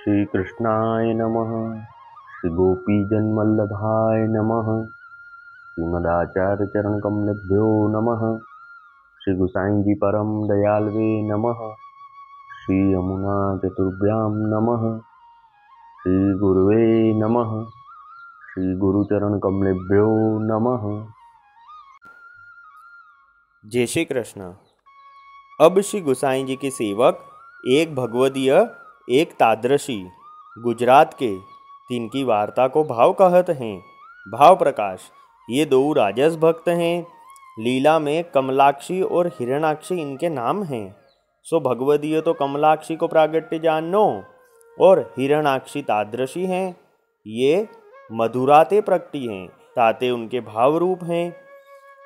श्री कृष्णाय नमः। श्री गोपीजनवल्लभाय नमः। श्रीमदाचार्य चरण कमलेभ्यो नमः। श्री गुसाई जी परम दयालवे नमः। श्री यमुना चतुर्भ्यां नमः। श्री गुरुवे नमः। श्री गुरुचरण कमलेभ्यो नमः। जय श्री कृष्ण। अब श्री गुसाई जी के सेवक एक भगवदीय एक तादृशी गुजरात के तिनकी वार्ता को भाव कहत हैं। भाव प्रकाश। ये दो राजस भक्त हैं। लीला में कमलाक्षी और हिरणाक्षी इनके नाम हैं। सो भगवदीय तो कमलाक्षी को प्रागट्य जानो और हिरणाक्षी तादृशी हैं। ये मधुराते प्रकटी हैं, ताते उनके भाव रूप हैं।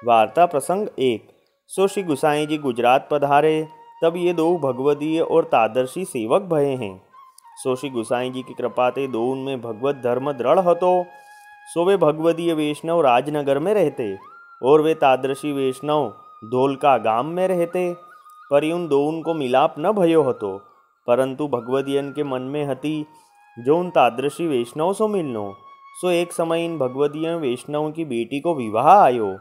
वार्ता प्रसंग 1। सो श्री गुसाई जी गुजरात पधारे, तब ये दो भगवदीय और तादर्शी सेवक भये हैं। सो श्री गुसाई जी की कृपा ते दो उनमें भगवत धर्म दृढ़ हतो। सो वे भगवदीय वैष्णव राजनगर में रहते और वे तादर्शी वैष्णव धोलका गाम में रहते। पर उन दो उनको मिलाप न भयो हतो, परंतु भगवदीयन के मन में हती जो उन तादर्शी वैष्णव सो मिलनो। सो एक समय इन भगवदीय वैष्णव की बेटी को विवाह आयो।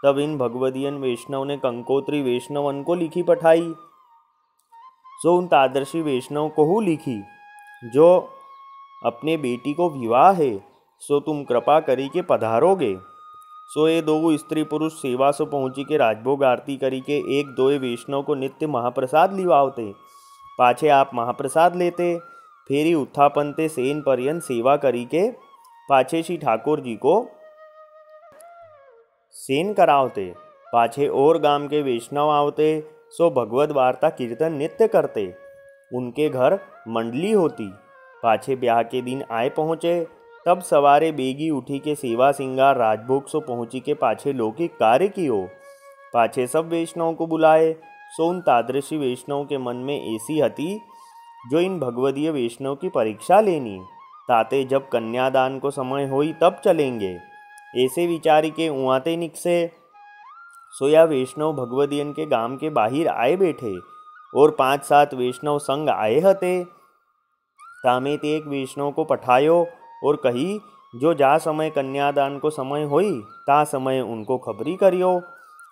तब इन भगवदीयन वैष्णव ने कंकोत्री वैष्णवन को लिखी पठाई। सो उन तादर्शी वैष्णव को हु लिखी, जो अपने बेटी को विवाह है, सो तुम कृपा करी के पधारोगे। सो ये दो स्त्री पुरुष सेवा सो पहुँची के राजभोग आरती करी के एक दोए वैष्णव को नित्य महाप्रसाद लिवावते। पाछे आप महाप्रसाद लेते, फेरी उत्थापन ते सेन पर्यंत सेवा करी के पाछे श्री ठाकुर जी को सेन करावते। पाछे और गाम के वैष्णव आवते, सो भगवत वार्ता कीर्तन नित्य करते। उनके घर मंडली होती। पाछे ब्याह के दिन आए पहुँचे, तब सवारे बेगी उठी के सेवा सिंगार राजभोग सो पहुँची के पाछे लौकिक कार्य कियो। पाछे सब वैष्णव को बुलाए। सो उन तादृशी वैष्णव के मन में ऐसी हती जो इन भगवदीय वैष्णव की परीक्षा लेनी, ताते जब कन्यादान को समय होई तब चलेंगे। ऐसे विचारी के उआते निकसे। सोया वैष्णव भगवदीयन के गांव के बाहिर आए बैठे और 5-7 वैष्णव संग आए हते। तामे ते एक वैष्णव को पठायो और कही, जो जा समय कन्यादान को समय होई ता समय उनको खबरी करियो।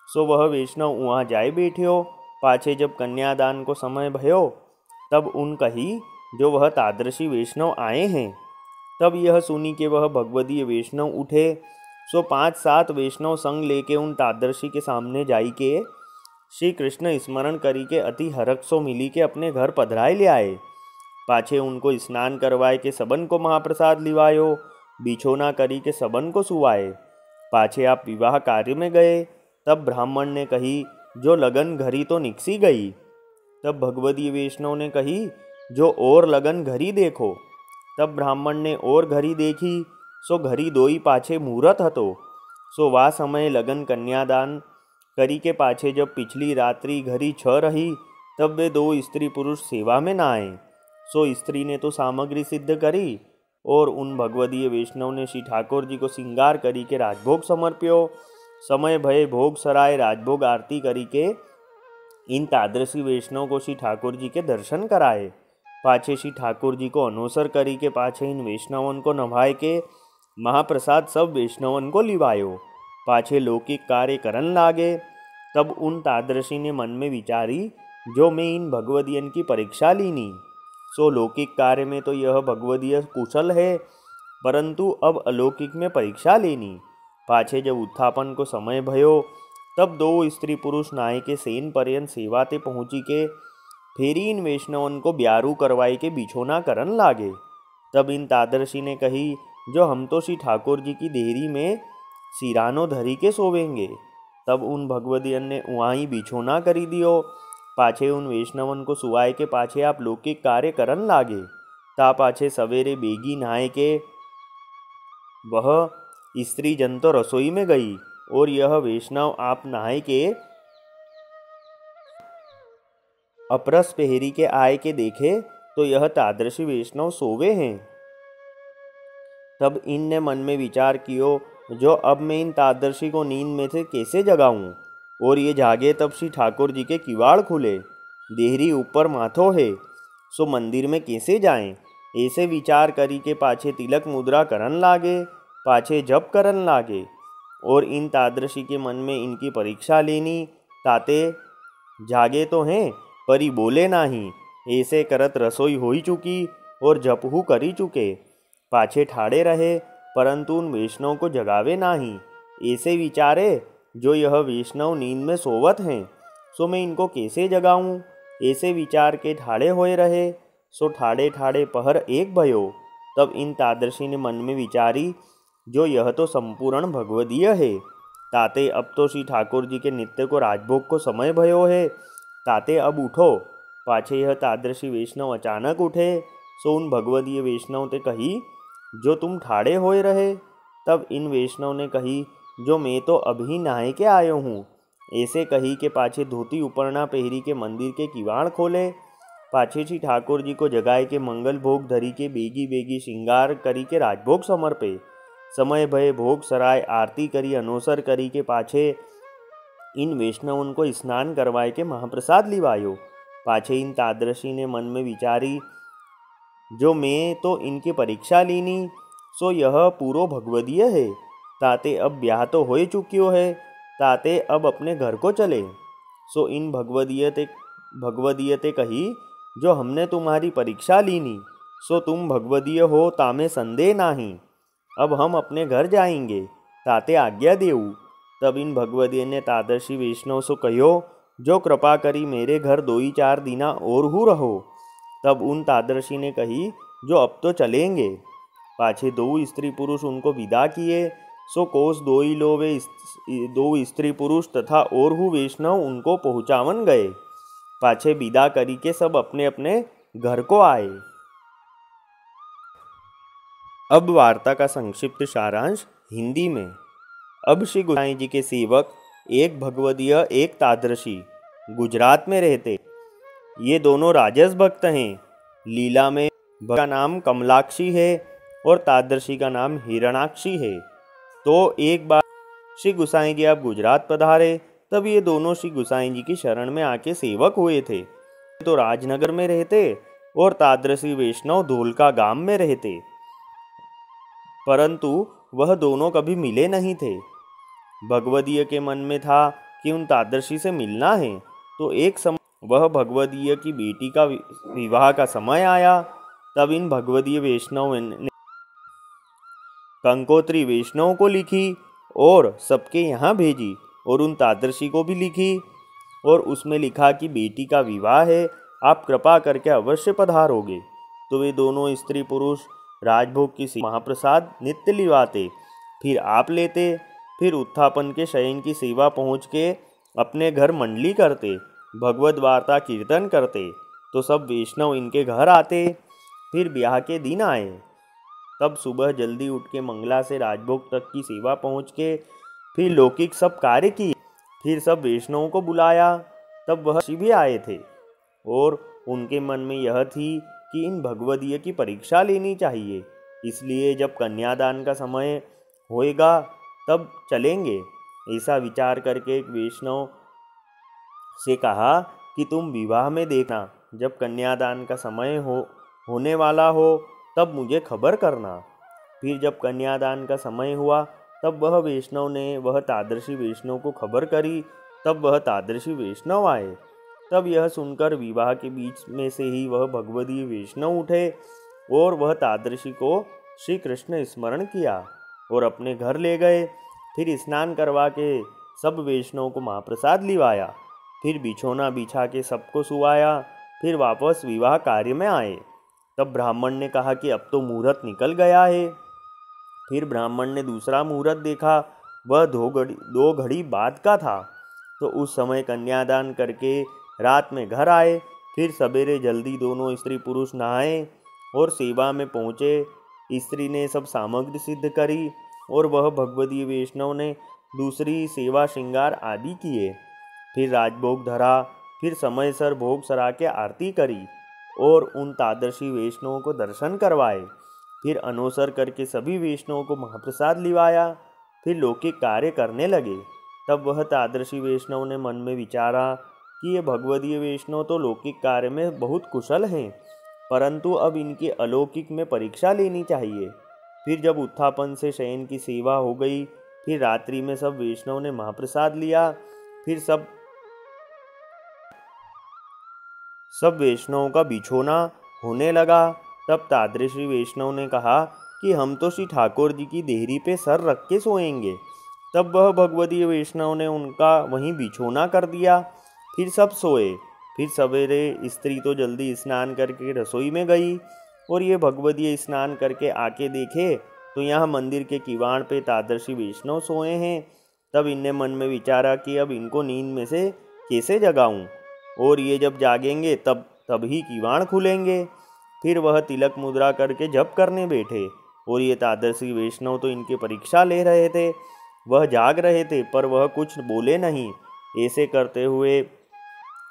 सो वह वैष्णव वहाँ जाए बैठ्यो। पाछे जब कन्यादान को समय भयो, तब उन कही, जो वह तादृशी वैष्णव आए हैं। तब यह सुनी के वह भगवदीय वैष्णव उठे। सो 5-7 वैष्णव संग लेके उन तादर्शी के सामने जाई के श्री कृष्ण स्मरण करी के अति हरख सो मिली के अपने घर पधराए ले आए। पाछे उनको स्नान करवाए के सबन को महाप्रसाद लिवायो, बिछोना करी के सबन को सुवाए। पाछे आप विवाह कार्य में गए। तब ब्राह्मण ने कही, जो लगन घरी तो निकसी गई। तब भगवदीय वैष्णव ने कही, जो और लगन घरी देखो। तब ब्राह्मण ने और घरी देखी। सो घरी दोई पाछे मुहूर्त हतो। सो वा समय लगन कन्यादान करी के पाछे जब पिछली रात्रि घरी 6 रही, तब वे दो स्त्री पुरुष सेवा में ना आए। सो स्त्री ने तो सामग्री सिद्ध करी और उन भगवदीय वैष्णव ने श्री ठाकुर जी को श्रृंगार करी के राजभोग समर्प्यो। समय भय भोग सराय राजभोग आरती करी के इन तादृशी वैष्णव को श्री ठाकुर जी के दर्शन कराए। पाछे श्री ठाकुर जी को अनुसर करी के पाछे इन वैष्णवन को नभाए के महाप्रसाद सब वैष्णवन को लिवायो। पाछे लौकिक कार्य करन लागे। तब उन तादृशी ने मन में विचारी, जो मैं इन भगवदीयन की परीक्षा लीनी। सो लौकिक कार्य में तो यह भगवदीय कुशल है, परंतु अब अलौकिक में परीक्षा लेनी। पाछे जब उत्थापन को समय भयो, तब दो स्त्री पुरुष नाय के सेन पर्यंत सेवा ते पहुँची के फेरी इन वैष्णवन को ब्यारू करवाई के बिछोना करन लागे। तब इन तादर्शी ने कही, जो हम तो श्री ठाकुर जी की देहरी में सिरानो धरी के सोवेंगे। तब उन भगवदीयन ने वहाँ ही बिछोना करी दियो। पाछे उन वैष्णवन को सुवाए के पाछे आप लौकिक कार्य करन लागे। ता पाछे सवेरे बेगी नहाए के वह स्त्री जन तो रसोई में गई और यह वैष्णव आप नहाए के अपरस पहरी के आए के देखे, तो यह तादृशी वैष्णव सोवे हैं। तब इन ने मन में विचार कियो, जो अब मैं इन तादर्शी को नींद में से कैसे जगाऊं। और ये जागे तब श्री ठाकुर जी के किवाड़ खुले। देहरी ऊपर माथो है, सो मंदिर में कैसे जाएं। ऐसे विचार करी के पाछे तिलक मुद्रा करन लागे, पाछे जप करन लागे। और इन तादृशी के मन में इनकी परीक्षा लेनी, ताते जागे तो हैं परी बोले नाही। ऐसे करत रसोई हो ही चुकी और जपहू करी चुके। पाछे ठाड़े रहे परंतु उन वैष्णव को जगावे नाही। ऐसे विचारे जो यह वैष्णव नींद में सोवत हैं, सो मैं इनको कैसे जगाऊं। ऐसे विचार के ठाड़े होए रहे, सो ठाड़े ठाड़े पहर एक भयो। तब इन तादृशी ने मन में विचारी, जो यह तो संपूर्ण भगवदीय है। ताते अब तो श्री ठाकुर जी के नित्य को राजभोग को समय भयो है, ताते अब उठो। पाछे यह तादृशी वैष्णव अचानक उठे, सो उन भगवदीय वैष्णव ते कही, जो तुम ठाड़े होए रहे। तब इन वैष्णव ने कही, जो मैं तो अभी नहाए के आयो हूँ। ऐसे कही के पाछे धोती उपरना पहरी के मंदिर के किवाड़ खोले। पाछे श्री ठाकुर जी को जगाए के मंगल भोग धरी के बेगी बेगी श्रृंगार करी के राजभोग समर्पे। समय भय भोग सराय आरती करी अनोसर करी के पाछे इन वैष्णव उनको स्नान करवाए के महाप्रसाद लिवायो। पाछे इन तादृशी ने मन में विचारी, जो मैं तो इनकी परीक्षा लीनी, सो यह पूरो भगवदीय है। ताते अब ब्याह तो हो चुकियो है, ताते अब अपने घर को चले। सो इन भगवदीयते कही, जो हमने तुम्हारी परीक्षा लीनी, सो तुम भगवदीय हो तामे संदेह नाही। अब हम अपने घर जाएंगे, ताते आज्ञा देऊ। तब इन भगवदीय ने तादर्शी वैष्णव सो कहो, जो कृपा करी मेरे घर 2-4 दिना और हूँ रहो। तब उन तादर्शी ने कही, जो अब तो चलेंगे। पाछे 2 स्त्री पुरुष उनको विदा किए। सो कोस 2 लोवे 2 स्त्री पुरुष तथा और हूँ वैष्णव उनको पहुँचावन गए। पाछे विदा करी के सब अपने अपने घर को आए। अब वार्ता का संक्षिप्त सारांश हिंदी में। अब श्री गोसाई जी के सेवक, एक भगवदीय एक तादृशी, गुजरात में रहते। ये दोनों राजस भक्त हैं। लीला में भक्त का नाम कमलाक्षी है और तादृशी का नाम हिरणाक्षी है। तो एक बार श्री गोसाई जी आप गुजरात पधारे, तब ये दोनों श्री गोसाई जी की शरण में आके सेवक हुए थे। तो राजनगर में रहते और तादृशी वैष्णव धोलका गांव में रहते, परंतु वह दोनों कभी मिले नहीं थे। भगवदीय के मन में था कि उन तादृशी से मिलना है। तो एक समय वह भगवदीय की बेटी का विवाह का समय आया। तब इन भगवदीय वैष्णव ने कंकोत्री वैष्णव को लिखी और सबके यहाँ भेजी, और उन तादृशी को भी लिखी और उसमें लिखा कि बेटी का विवाह है, आप कृपा करके अवश्य पधारोगे। तो वे दोनों स्त्री पुरुष राजभोग की महाप्रसाद नित्य लिवाते, फिर आप लेते, फिर उत्थापन के शयन की सेवा पहुँच के अपने घर मंडली करते, भगवद वार्ता कीर्तन करते। तो सब वैष्णव इनके घर आते। फिर ब्याह के दिन आए, तब सुबह जल्दी उठ के मंगला से राजभोग तक की सेवा पहुँच के फिर लौकिक सब कार्य किए। फिर सब वैष्णवों को बुलाया। तब वह ऋषि भी आए थे और उनके मन में यह थी कि इन भगवदीय की परीक्षा लेनी चाहिए, इसलिए जब कन्यादान का समय होएगा तब चलेंगे। ऐसा विचार करके एक वैष्णव से कहा कि तुम विवाह में देखना, जब कन्यादान का समय होने वाला हो तब मुझे खबर करना। फिर जब कन्यादान का समय हुआ तब वह वैष्णव ने वह तादृशी वैष्णव को खबर करी। तब वह तादृशी वैष्णव आए। तब यह सुनकर विवाह के बीच में से ही वह भगवदीय वैष्णव उठे और वह तादृशी को श्री कृष्ण स्मरण किया और अपने घर ले गए। फिर स्नान करवा के सब वैष्णव को महाप्रसाद लिवाया। फिर बिछौना बिछा के सबको सुवाया। फिर वापस विवाह कार्य में आए। तब ब्राह्मण ने कहा कि अब तो मुहूर्त निकल गया है। फिर ब्राह्मण ने दूसरा मुहूर्त देखा, वह 2 घड़ी बाद का था। तो उस समय कन्यादान करके रात में घर आए। फिर सवेरे जल्दी दोनों स्त्री पुरुष नहाए और सेवा में पहुँचे। स्त्री ने सब सामग्री सिद्ध करी और वह भगवदीय वैष्णव ने दूसरी सेवा श्रृंगार आदि किए। फिर राजभोग धरा। फिर समयसर भोग सरा के आरती करी और उन तादर्शी वैष्णवों को दर्शन करवाए। फिर अनोसर करके सभी वैष्णवों को महाप्रसाद लिवाया। फिर लौकिक कार्य करने लगे। तब वह तादर्शी वैष्णव ने मन में विचारा कि ये भगवदीय वैष्णव तो लौकिक कार्य में बहुत कुशल हैं, परंतु अब इनकी अलौकिक में परीक्षा लेनी चाहिए। फिर जब उत्थापन से शयन की सेवा हो गई, फिर रात्रि में सब वैष्णव ने महाप्रसाद लिया। फिर सब वैष्णवों का बिछोना होने लगा। तब तादृशी वैष्णव ने कहा कि हम तो श्री ठाकुर जी की देहरी पे सर रख के सोएंगे। तब वह भगवदीय वैष्णव ने उनका वहीं बिछोना कर दिया। फिर सब सोए। फिर सवेरे स्त्री तो जल्दी स्नान करके रसोई में गई, और ये भगवदीय स्नान करके आके देखे तो यहाँ मंदिर के किवाड़ पे तादर्शी वैष्णव सोए हैं। तब इनने मन में विचारा कि अब इनको नींद में से कैसे जगाऊं, और ये जब जागेंगे तब ही किवाड़ खुलेंगे। फिर वह तिलक मुद्रा करके जप करने बैठे, और ये तादर्शी वैष्णव तो इनकी परीक्षा ले रहे थे। वह जाग रहे थे पर वह कुछ बोले नहीं। ऐसे करते हुए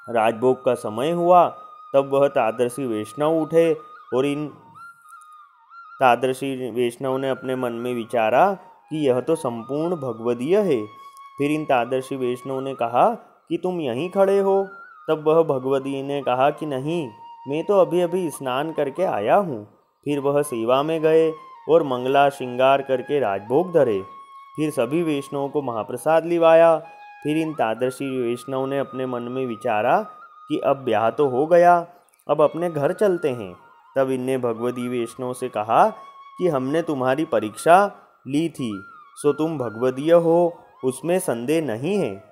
राजभोग का समय हुआ। तब वह तादर्शी वैष्णव उठे, और इन तादर्शी वैष्णव ने अपने मन में विचारा कि यह तो संपूर्ण भगवदीय है। फिर इन तादर्शी वैष्णव ने कहा कि तुम यहीं खड़े हो। तब वह भगवदीय ने कहा कि नहीं, मैं तो अभी अभी स्नान करके आया हूँ। फिर वह सेवा में गए और मंगला श्रृंगार करके राजभोग धरे। फिर सभी वैष्णवों को महाप्रसाद लिवाया। फिर इन तादर्शी वैष्णव ने अपने मन में विचारा कि अब ब्याह तो हो गया, अब अपने घर चलते हैं। तब इनने भगवदी वैष्णव से कहा कि हमने तुम्हारी परीक्षा ली थी, सो तुम भगवदीय हो, उसमें संदेह नहीं है,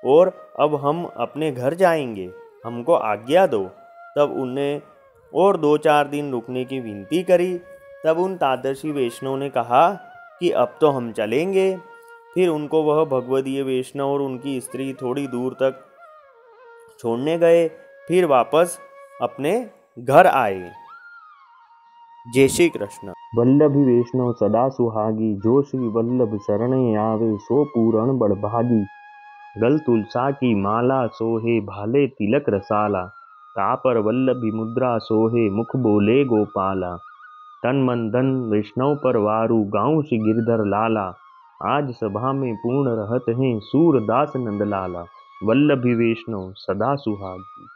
और अब हम अपने घर जाएंगे, हमको आज्ञा दो। तब उन्हें और 2-4 दिन रुकने की विनती करी। तब उन तादर्शी वैष्णव ने कहा कि अब तो हम चलेंगे। फिर उनको वह भगवदीय वैष्णव और उनकी स्त्री थोड़ी दूर तक छोड़ने गए, फिर वापस अपने घर आए। जय श्री कृष्ण। वल्लभी वैष्णव सदा सुहागी, जो श्री वल्लभ शरणे आवे, सो पूरण बड़भागी। गल तुलसा की माला सोहे, भाले तिलक रसाला, तापर वल्लभी मुद्रा सोहे, मुख बोले गोपाला। तन मन धन वैष्णव पर वारू, गाँव श्री गिरधर लाला, आज सभा में पूर्ण रहत हैं, सूरदास नंदलाला। वल्लभी वैष्णव सदा सुहागी।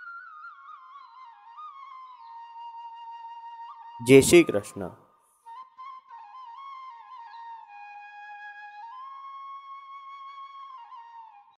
जय श्री कृष्ण।